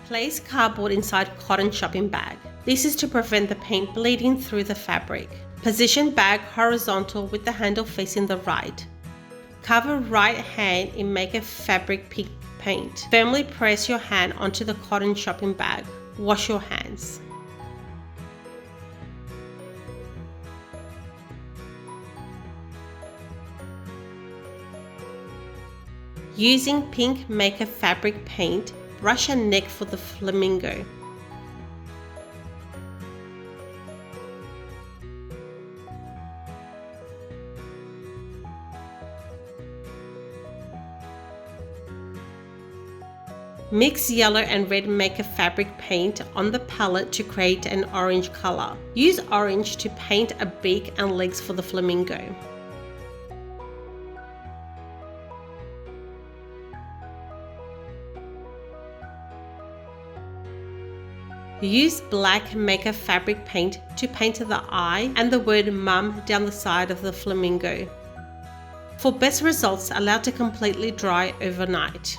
Place cardboard inside cotton shopping bag. This is to prevent the paint bleeding through the fabric. Position bag horizontal with the handle facing the right. Cover right hand in Maker Fabric Pink paint. Firmly press your hand onto the cotton shopping bag. Wash your hands. Using pink Maker Fabric paint, brush a neck for the flamingo. Mix yellow and red Maker Fabric paint on the palette to create an orange color. Use orange to paint a beak and legs for the flamingo. Use black Maker Fabric paint to paint the eye and the word Mum down the side of the flamingo. For best results, allow to completely dry overnight.